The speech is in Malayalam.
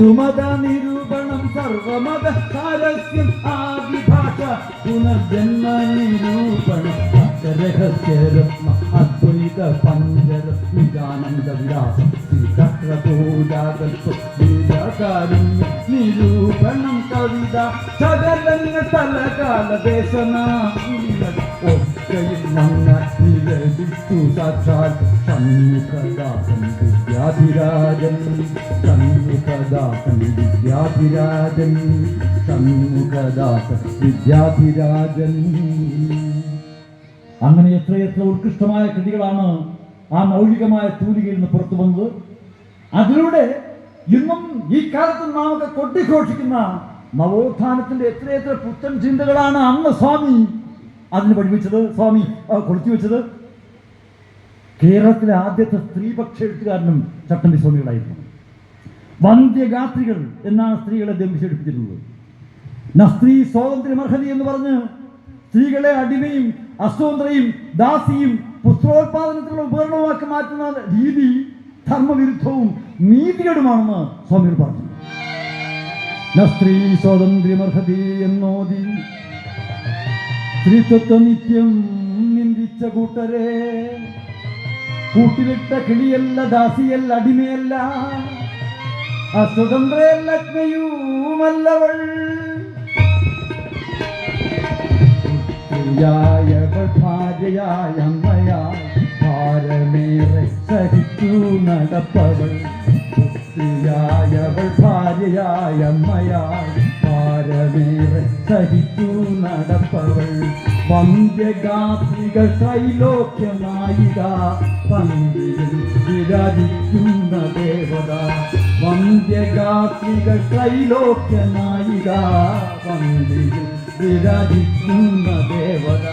സുമത നിരൂപണം സർവമത സാരസ്യം ആദിഭാഷ പുനർജന്മ നിരൂപണം രഹസ്യരത്ന അദ്വൈത പഞ്ചരത്നിജാനന്ദ വിലാസം ശ്രീചക്രപൂജാകൽപകാരം നിരൂപണം കവിത സകലങ്ങൾ തലകാല ദേശനാശീലം ഒക്കെയും നിലവിട്ടു സാക്ഷാൽ ഷൺമുഖദാസൻ വിദ്യാധിരാജൻ ഷൺമുഖദാസൻ വിദ്യാധിരാജൻ ഷൺമുഖദാസൻ വിദ്യാധിരാജൻ. അങ്ങനെ എത്രയെത്ര ഉത്കൃഷ്ടമായ കൃതികളാണ് ആ മൗലികമായ തൂലികയിൽ നിന്ന് പുറത്തു വന്നത്. അതിലൂടെ ഇന്നും ഈ കാലത്ത് നാമൊക്കെ കൊട്ടിഘോഷിക്കുന്ന നവോത്ഥാനത്തിന്റെ എത്രയെത്ര പുത്തൻ ചിന്തകളാണ് അന്ന് സ്വാമി അതിന് പഠിപ്പിച്ചത്, സ്വാമി കൊളുത്തി വെച്ചത്. കേരളത്തിലെ ആദ്യത്തെ സ്ത്രീപക്ഷ എഴുത്തുകാരനും ചട്ടമ്പി സ്വാമികളായിരുന്നു. വന്ധ്യഗാത്രികൾ എന്നാണ് സ്ത്രീകളെ അദ്ദേഹം വിശേഷിപ്പിച്ചിട്ടുള്ളത്. സ്ത്രീ സ്വാതന്ത്ര്യമർഹതി എന്ന് പറഞ്ഞ് സ്ത്രീകളെ അടിമയും അസ്വതന്ത്രയും ദാസിയും പുത്രോത്പാദനത്തിലുള്ള ഉപകരണമാക്കി മാറ്റുന്ന രീതി ധർമ്മവിരുദ്ധവും നീതികേടുമാണെന്ന് സ്വാമികൾ പറഞ്ഞു. സ്ത്രീ സ്വാതന്ത്ര്യമർഹതി എന്നോതി സ്ത്രീത്വ നിത്യം നിന്ദിച്ച കൂട്ടരെ കൂട്ടിലിട്ട കിളിയല്ല, ദാസിയല്ല, അടിമയല്ല, അസ്വതന്ത്രയല്ല, അഗ്നയുമല്ലവൾ. ഭാര്യയായ അമ്മയായി ഭാരമേറെ സഹിച്ചു നടപ്പവൾ. പുത്രിയായവൾ ഭാര്യയായ അമ്മയായി ഭാരമേറെ സഹിച്ചു നടപ്പവൾ. വന്ധ്യഗാത്രികൾ ത്രൈലോക്യ നായിക പന്തിയിൽ വിരാജിക്കുന്ന ദേവത. വന്ധ്യഗാത്രികൾ ത്രൈലോക്യ നായിക പന്തിയിൽ വിരാജിക്കുന്ന ദേവത.